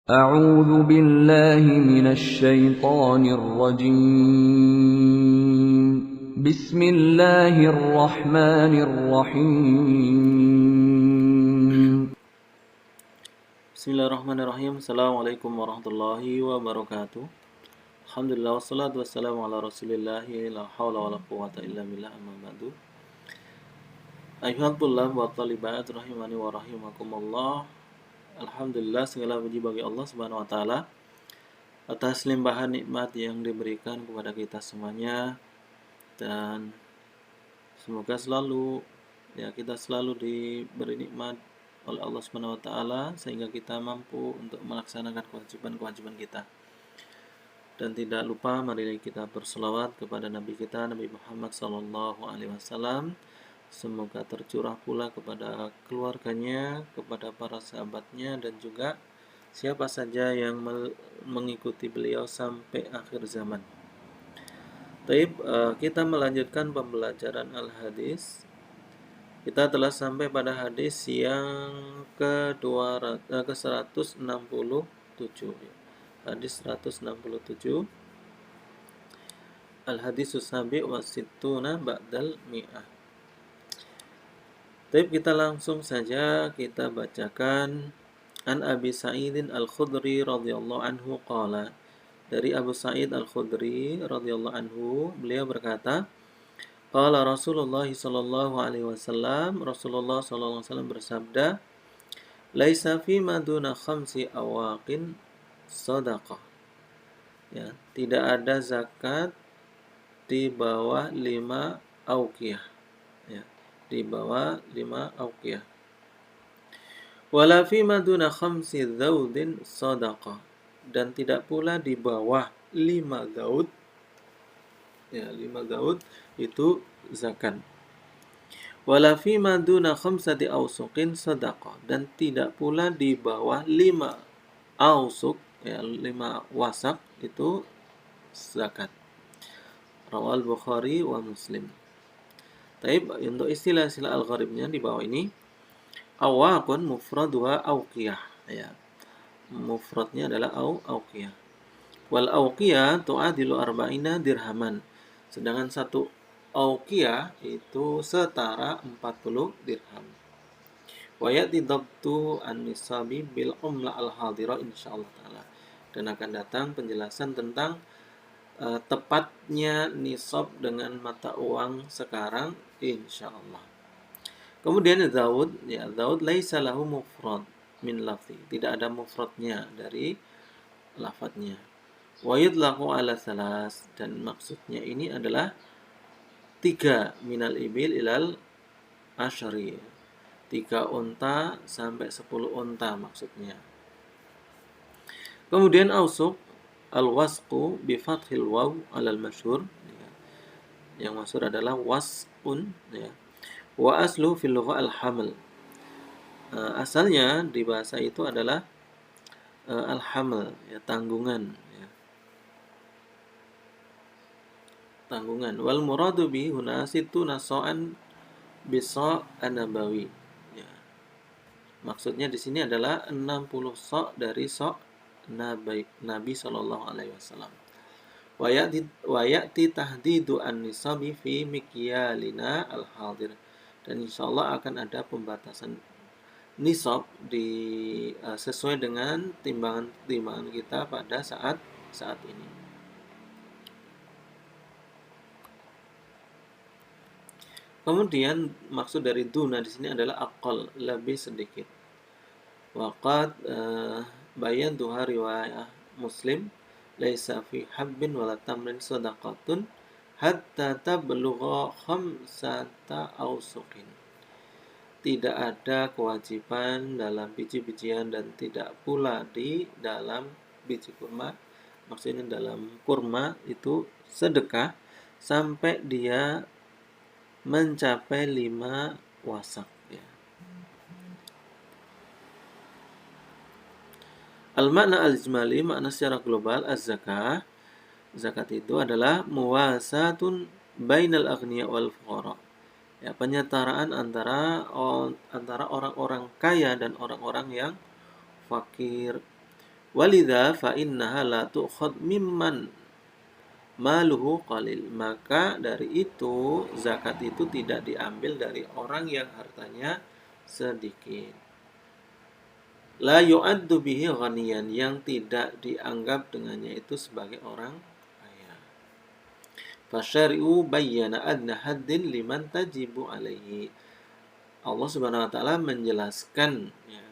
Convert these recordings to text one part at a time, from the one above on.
أعوذ بالله من الشيطان الرجيم بسم الله الرحمن الرحيم Bismillahirrahmanirrahim. Assalamualaikum warahmatullahi wabarakatuh. Alhamdulillah wassalatu wassalamu ala rasulillahi la hawla wa la quwata illa billah amma ba'du. Ayuhal tullab wa talibat rahimani wa rahimakumullah. Alhamdulillah, segala puji bagi Allah Subhanahu wa taala atas limpahan nikmat yang diberikan kepada kita semuanya, dan semoga kita selalu diberi nikmat oleh Allah Subhanahu wa taala sehingga kita mampu untuk melaksanakan kewajiban-kewajiban kita. Dan tidak lupa mari kita berselawat kepada Nabi kita Nabi Muhammad SAW. Semoga tercurah pula kepada keluarganya, kepada para sahabatnya, dan juga siapa saja yang mengikuti beliau sampai akhir zaman. Baik, kita melanjutkan pembelajaran al-hadis. Kita telah sampai pada hadis yang ke-167. Hadis 167. Al-hadisus sabi wa sittuna ba'dal mi'ah. Baik, kita langsung saja kita bacakan An Abi Sa'idin Al-Khudri radhiyallahu anhu qala. Dari Abu Sa'id Al-Khudri radhiyallahu anhu, beliau berkata, qala Rasulullah sallallahu alaihi wasallam, Rasulullah sallallahu alaihi wasallam bersabda, laisa fi maduna khamsi awaqin shadaqah. Ya, tidak ada zakat di bawah 5 auqiyah. Ya, di bawah 5 auqiyah. Wala fi maduna khamsi dhaudin shadaqah, dan tidak pula di bawah 5 daud. Ya, 5 daud itu zakat. Wala fi maduna khamsati ausuqin shadaqah, dan tidak pula di bawah 5 ausuk, ya 5 wasak itu zakat. Rawal Bukhari wa Muslim. Taib, untuk istilah-istilah al-gharibnya di bawah ini, awaqun mufraduha auqiyah, ya. Mufradnya adalah auqiyah. Wal auqiyah tu'adilu arba'ina dirhaman. Sedangkan satu auqiyah itu setara 40 dirham. Wa ya'ti dhabtu an-nisabi bil umla al-hadira insyaallah taala. Dan akan datang penjelasan tentang tepatnya nisab dengan mata uang sekarang insyaallah. Kemudian Daud, ya Daud laisa lahu mufrad min lafzi, tidak ada mufradnya dari lafadznya. Wa yudlaqu ala salas, dan maksudnya ini adalah 3 minal ibil ilal asyri, 3 unta sampai 10 unta maksudnya. Kemudian ausuk al-wasqu bi fathil waw alal masyhur, ya. Yang masyhur adalah wasqun, ya. Wa aslu fil lugha al-haml. Asalnya di bahasa itu adalah al-haml, ya, tanggungan, ya. Tanggungan. Wal muradu bi huna sittuna sa'an bisa an-nabawi, ya. Maksudnya di sini adalah 60 sa' dari sa' Nabi sallallahu alaihi wasallam. Wa ya'ti tahdidu an-nisabi fi mikyalina al-hadir. Dan insyaallah akan ada pembatasan nisab sesuai dengan timbangan kita pada saat ini. Kemudian maksud dari duna di sini adalah aqal, lebih sedikit. Waqad bayantuha riwayah Muslim, laisa fi habbin wala tamrin sadaqatun hatta tablugha khamsata ausuqin. Tidak ada kewajiban dalam biji-bijian dan tidak pula di dalam biji kurma. Maksudnya dalam kurma itu sedekah sampai dia mencapai 5 wasak, ya. Al-makna al-ijmali, makna secara global az-zakah, zakat itu adalah muwasatun bainal aghniya wal fuqara, ya, penyetaraan antara orang-orang kaya dan orang-orang yang fakir. Walidha fa innaha la tu'khad mimman maluhu qalil. Maka dari itu zakat itu tidak diambil dari orang yang hartanya sedikit. La yu'addu bihi ghaniyan, yang tidak dianggap dengannya itu sebagai orang kaya. Fasyari'u bayyana adna haddin liman tajibu alaihi. Allah Subhanahu wa taala menjelaskan ya,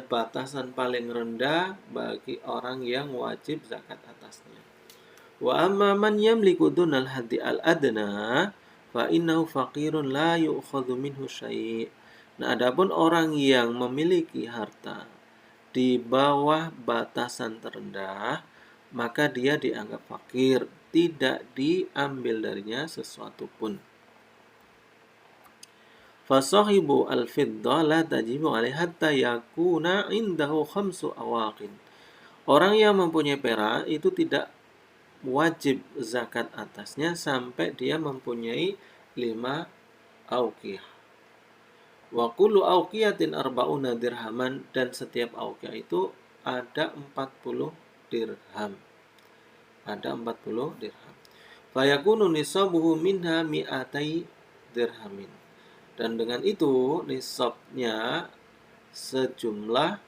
batasan paling rendah bagi orang yang wajib zakat atasnya. Wa amma man yamliku dunal haddi al adna fa innahu faqirun la yu'khadhu minhu syai'. Nah, adapun orang yang memiliki harta di bawah batasan terendah, maka dia dianggap fakir, tidak diambil darinya sesuatu pun. Fasahibu al-fiddah la tajibu alaihi hatta yakuna indahu khamsu awaqin. Orang yang mempunyai perak itu tidak wajib zakat atasnya sampai dia mempunyai 5 auqiyah. Wa kullu auqiyatin arba'una dirhaman, dan setiap auqiyah itu ada 40 dirham. Ada 40 dirham. Fayakunu nisabuhu minha mi'atai dirhamin. Dan dengan itu nisabnya sejumlah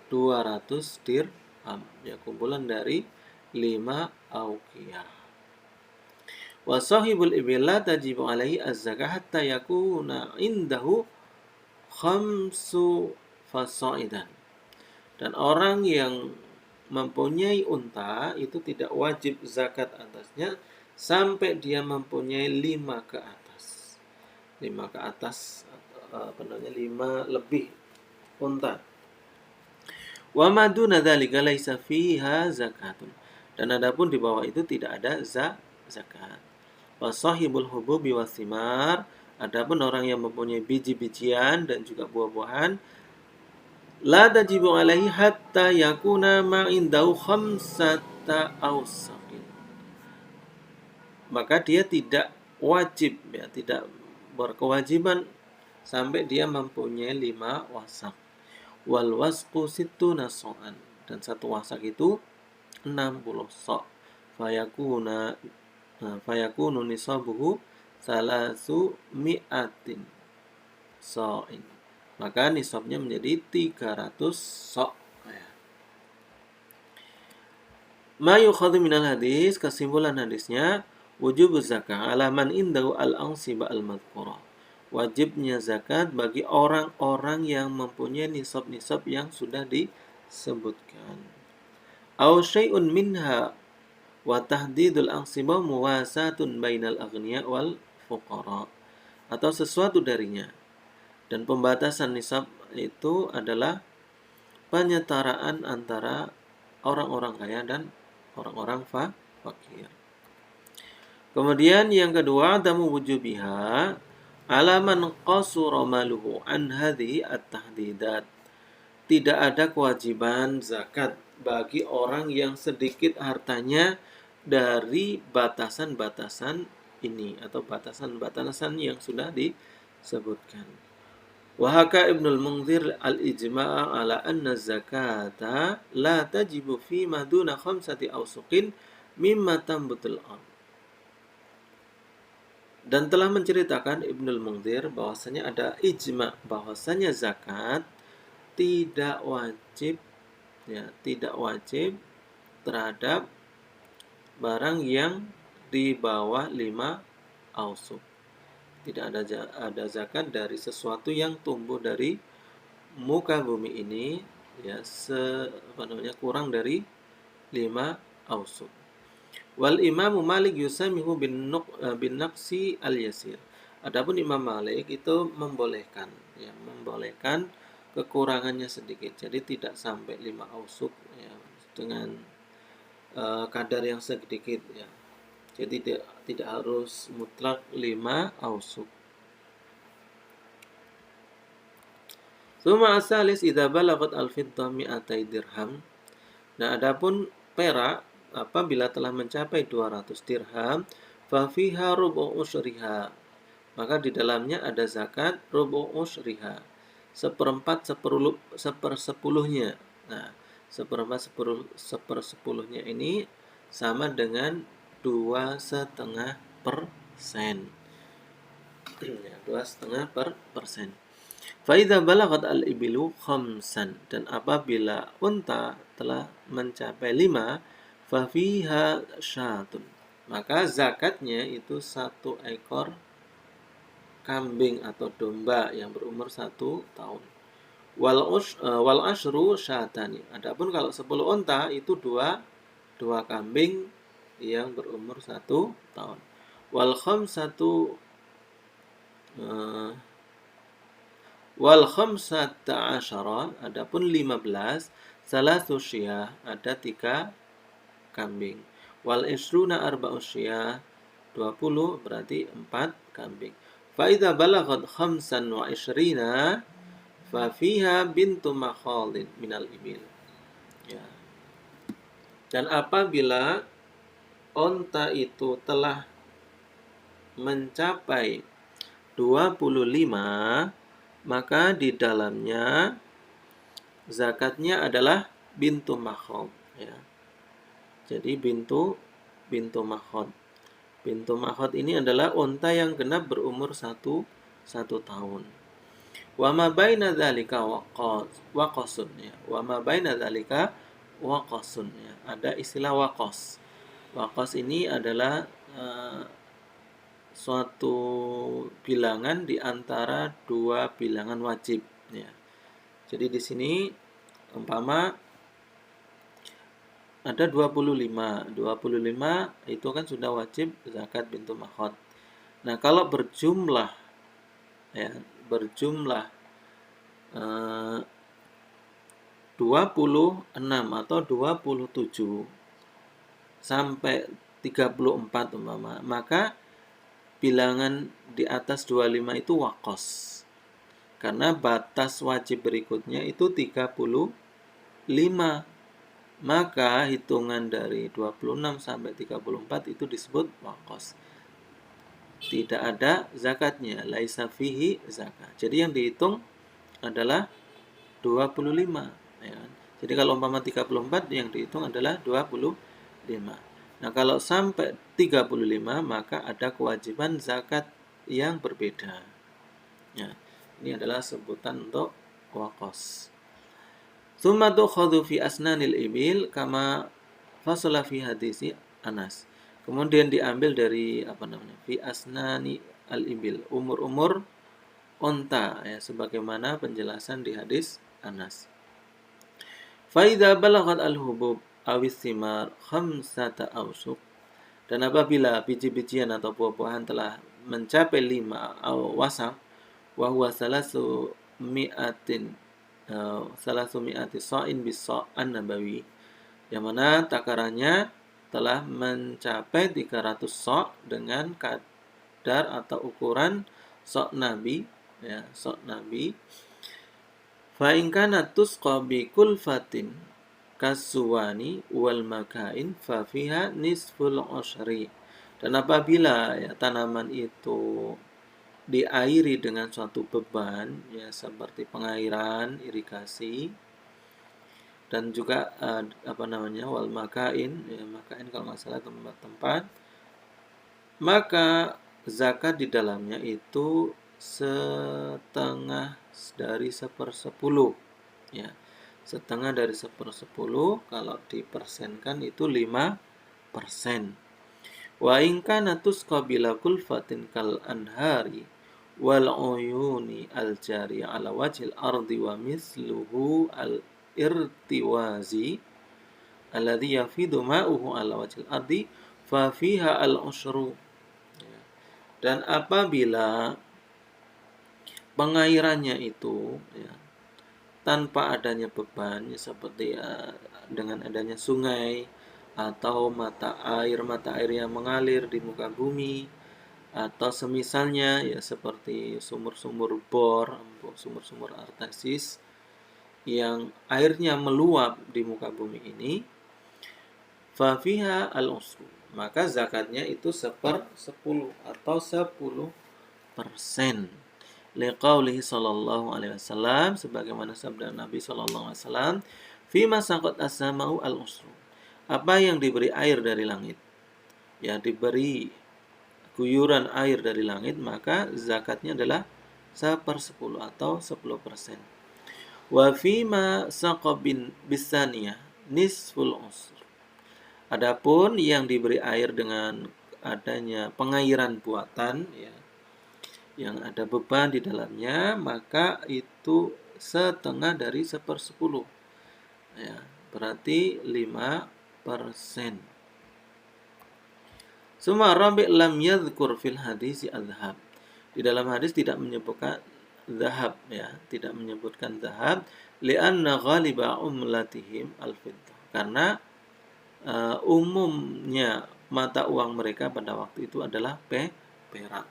200 dirham. Ya, kumpulan dari 5 auqiyah. Wa sahibul ibil la tajibu alaihi az-zakah hatta yakuna indahu khamsu fasaidan. Dan orang yang mempunyai unta itu tidak wajib zakat atasnya sampai dia mempunyai 5 ke atas. 5 ke atas, 5 lebih unta. Wa ma duna dzalika laisa fiha zakatun. Dan adapun di bawah itu tidak ada zakat. Wa sahibul hububi wasimar, adapun orang yang mempunyai biji-bijian dan juga buah-buahan, la tajibu alaihi hatta yakuna ma indahu khamsata awsaqin. Maka dia tidak wajib, ya, tidak berkewajiban sampai dia mempunyai 5 wasak. Wal wasqu sittuna so'an, dan satu wasak itu 60 sok. Fayakunu nisabuhu salasu mi'atin so'in. Maka nisabnya menjadi 300 sok. Ma yukhadhu minal hadis, kesimpulan hadisnya, wujub zakah ala man indahu al-ansiba al-madhkurah. Wajibnya zakat bagi orang-orang yang mempunyai nisab-nisab yang sudah disebutkan. Aw syai'un minha wa tahdidul ansiba muwasatun bainal aghniya wal fuqara. Atau sesuatu darinya. Dan pembatasan nisab itu adalah penyetaraan antara orang-orang kaya dan orang-orang fakir. Kemudian yang kedua, damu wujubiha alaman qasura maluhu an hadhihi at-tahdidat. Tidak ada kewajiban zakat bagi orang yang sedikit hartanya dari batasan-batasan ini atau batasan-batasan yang sudah disebutkan. Wahaka Ibnul Munzir al-ijma'a ala anna zakata la tajibu fi maduna khamsati awsuqin mimma tambutul ard. Dan telah menceritakan Ibnul Munzir bahwasanya ada ijma bahwasanya zakat tidak wajib, ya, tidak wajib terhadap barang yang di bawah 5 ausuk. Tidak ada zakat dari sesuatu yang tumbuh dari muka bumi ini, ya, kurang dari 5 ausuk. Wal Imam Malik yusamihu bin naqsi al-yasir. Adapun Imam Malik itu membolehkan, ya, membolehkan kekurangannya sedikit. Jadi tidak sampai 5 ausuk, ya, dengan kadar yang sedikit, ya. Jadi tidak harus mutlak 5 ausuk. Tsumma asalis idza balagat al-fiddah mi'atai dirham. Nah, adapun perak apabila telah mencapai 200 dirham, fa fiha rubu' usyriha. Maka di dalamnya ada zakat rubu' usyriha. 1/4 sepersepuluhnya. Nah, sepersepuluhnya ini sama dengan 2,5%. Ya, 2,5%. Faida balagat al-ibilu khamsan, dan apabila unta telah mencapai 5, fafiha syatun, maka zakatnya itu 1 ekor kambing atau domba yang berumur 1 tahun. Wal ashru syatani. Adapun kalau 10 unta itu dua kambing yang berumur 1 tahun. Wal khamsatu wal khamsata asyara, adapun 15, salasu syiyah, ada 3 kambing. Wal isruna arba'u syiyah, 20 berarti 4 kambing. Fa idza balagat khamsan wa isyrina fa fiha bintu makhalin minal ibil. Ya. Dan apabila onta itu telah mencapai 25, maka di dalamnya zakatnya adalah bintu makhod, ya. Jadi bintu makhod. Bintu makhod ini adalah unta yang genap berumur 1 tahun. Wa ma baina dzalika waqasun, ya. Wa ma baina dzalika waqasun, ya. Ada istilah waqas. Waqas ini adalah suatu bilangan di antara 2 bilangan wajib, ya. Jadi di sini umpama ada 25. 25 itu kan sudah wajib zakat bintu makhod. Nah, kalau berjumlah 26 atau 27 sampai 34 umpama, maka bilangan di atas 25 itu waqas. Karena batas wajib berikutnya itu 35. Maka hitungan dari 26 sampai 34 itu disebut waqas. Tidak ada zakatnya, laisa fihi zakat. Jadi yang dihitung adalah 25, ya kan? Jadi kalau umpama 34 yang dihitung adalah 25. Nah, kalau sampai 35 maka ada kewajiban zakat yang berbeda. Ya, ini adalah sebutan untuk waqas. Tsumma tukhadhu fi asnanil ibil kama fasala fi hadisi Anas. Kemudian diambil dari fi asnani al ibil, umur-umur unta, ya, sebagaimana penjelasan di hadis Anas. Fa idza balaghat al hubub awis thimar khamsata awsuq, dan apabila biji-bijian atau buah-buahan telah mencapai 5 wasak, wa huwa salasu mi'ati sa'in bis-sa'an nabawi, yang mana takarannya telah mencapai 300 sa' dengan kadar atau ukuran sa' nabi, ya, sa' nabi. Fa in kanat tusqa bi kulfatin kasuwani wal makain fa fiha nisful ushri. Dan apabila, ya, tanaman itu diairi dengan suatu beban, ya, seperti pengairan, irigasi, dan juga wal makain, ya, makain kalau nggak salah tempat-tempat, maka zakat di dalamnya itu setengah dari 1/10, ya. Setengah dari 1/10 kalau dipersenkan itu 5%. Wa in kana tusqa bila kulfatin kal anhari wal uyuni al jari ala wajhil ardi wa misluhu al irtiwazi alladhi yafidu ma'uhu ala wajhil ardi fa fiha al ushru. Dan apabila pengairannya itu, ya, tanpa adanya beban, ya, seperti dengan adanya sungai atau mata air yang mengalir di muka bumi, atau semisalnya, ya, seperti sumur-sumur bor, sumur-sumur artesis yang airnya meluap di muka bumi ini, fa fiha al-usru, maka zakatnya itu 1/10 atau 10%. Liqaulihi sallallahu alaihi wasallam, sebagaimana sabda Nabi sallallahu alaihi wasallam, Fima saqat as-sama'u al-usru. Apa yang diberi air dari langit? Ya, diberi guyuran air dari langit, maka zakatnya adalah 1/10 atau 10%. Wa fima saqabin bisaniyah nisful usr. Adapun yang diberi air dengan adanya pengairan buatan, ya, yang ada beban di dalamnya, maka itu setengah dari 1/10. Ya, berarti 5%. Suma rabi' lam yadhkur fil hadisi adhab. Di dalam hadis tidak menyebutkan zahab, ya, tidak menyebutkan zahab, li'anna ghaliba umlatihim al-fiddah. Karena umumnya mata uang mereka pada waktu itu adalah perak.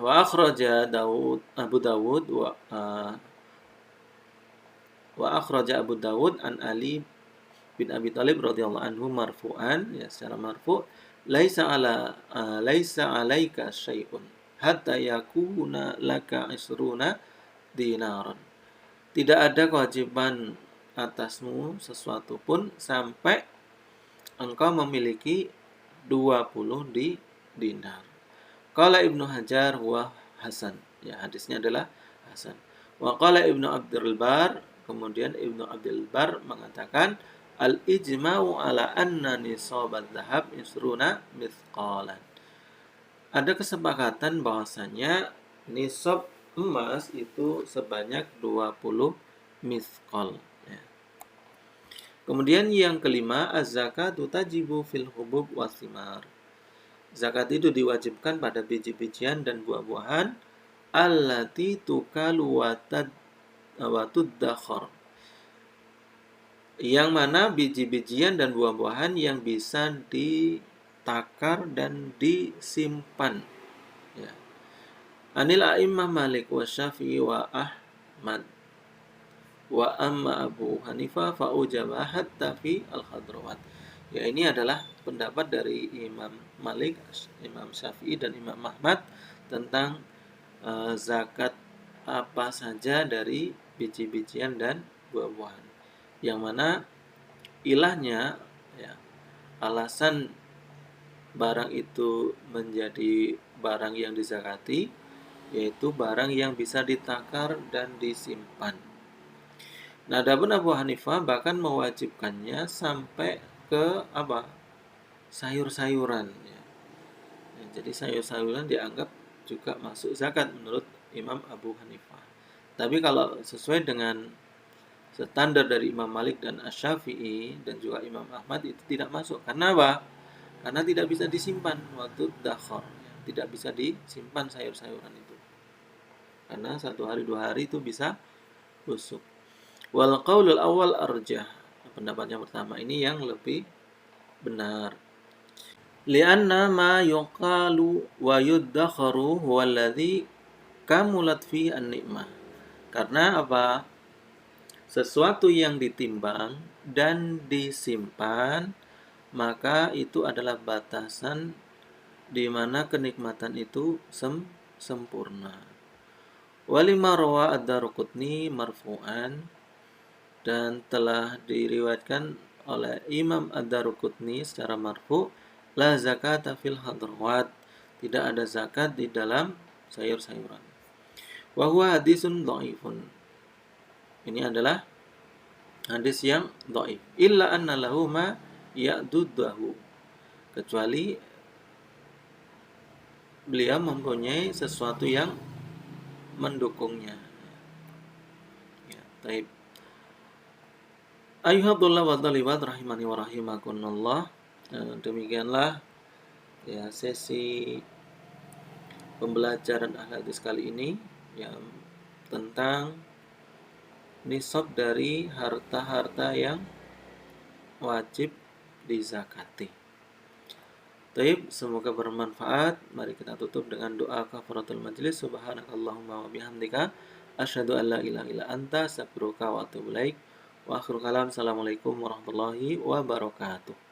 Wa akhraja Abu Dawud wa akhraja Abu Dawud an Ali bin Abi Thalib radhiyallahu anhu marfu'an, ya, secara marfu', laisa alaika syai'un hatta yakuna laka isruna dinaran. Tidak ada kewajiban atasmu sesuatu pun sampai engkau memiliki 20 dinar. Qala Ibnu Hajar huwa hasan. Ya, hadisnya adalah hasan. Wa qala Ibnu Abdul Bar, kemudian Ibnu Abdul Bar mengatakan al-ijma'u ala anna nisabat dhahab isruna mithqalan. Ada kesepakatan bahwasanya nisab emas itu sebanyak 20 mithqal. Ya. Kemudian yang kelima, az-zakatu tajibu fil hubub wathimar. Zakat itu diwajibkan pada biji-bijian dan buah-buahan allati tukalu wa tuddakhar. Yang mana biji-bijian dan buah-buahan yang bisa ditakar dan disimpan. Ya. Anil a'immah Malik wa Syafi'i wa Ahmad wa amma Abu Hanifah fa ujaba hatta fi al-khadrawat. Ya, ini adalah pendapat dari Imam Malik, Imam Syafi'i dan Imam Ahmad tentang zakat apa saja dari biji-bijian dan buah-buahan. Yang mana ilahnya, ya, alasan barang itu menjadi barang yang dizakati yaitu barang yang bisa ditakar dan disimpan. Nah, adapun Abu Hanifah bahkan mewajibkannya sampai ke apa? Sayur-sayuran, ya. Ya, jadi sayur-sayuran dianggap juga masuk zakat menurut Imam Abu Hanifah. Tapi kalau sesuai dengan standar dari Imam Malik dan Asy-Syafi'i dan juga Imam Ahmad itu tidak masuk. Karena apa? Karena tidak bisa disimpan waktu dakhar, ya. Tidak bisa disimpan sayur-sayuran itu. Karena 1 hari 2 hari itu bisa busuk. Wal qaulul awal arjah. Pendapat yang pertama ini yang lebih benar. Lianna ma yuqalu wa yuddakharu huwa alladhi kamulat fi an-ni'mah. Karena apa? Sesuatu yang ditimbang dan disimpan, maka itu adalah batasan di mana kenikmatan itu sempurna. Walima rawa ad-Daruqutni marfu'an, dan telah diriwayatkan oleh Imam ad-Daruqutni secara marfu', la zakata fil hadrawat, tidak ada zakat di dalam sayur-sayuran. Wa huwa hadisun dhaifun. Ini adalah hadis yang dhaif. Illa anna lahu ma ya'duddahu. Kecuali beliau mempunyai sesuatu yang mendukungnya. Ya, baik. Ayyuhadullah wa dhalibat rahimani wa rahimakunallah. Demikianlah, ya, sesi pembelajaran hadis kali ini yang tentang nisab dari harta-harta yang wajib dizakati. Taib, semoga bermanfaat. Mari kita tutup dengan doa kafaratul majlis. Subhanakallahumma wa bihamdika asyhadu an la ilaha illa anta astaghfiruka wa atubu ilaik. Wa akhiru kalam. Assalamualaikum warahmatullahi wabarakatuh.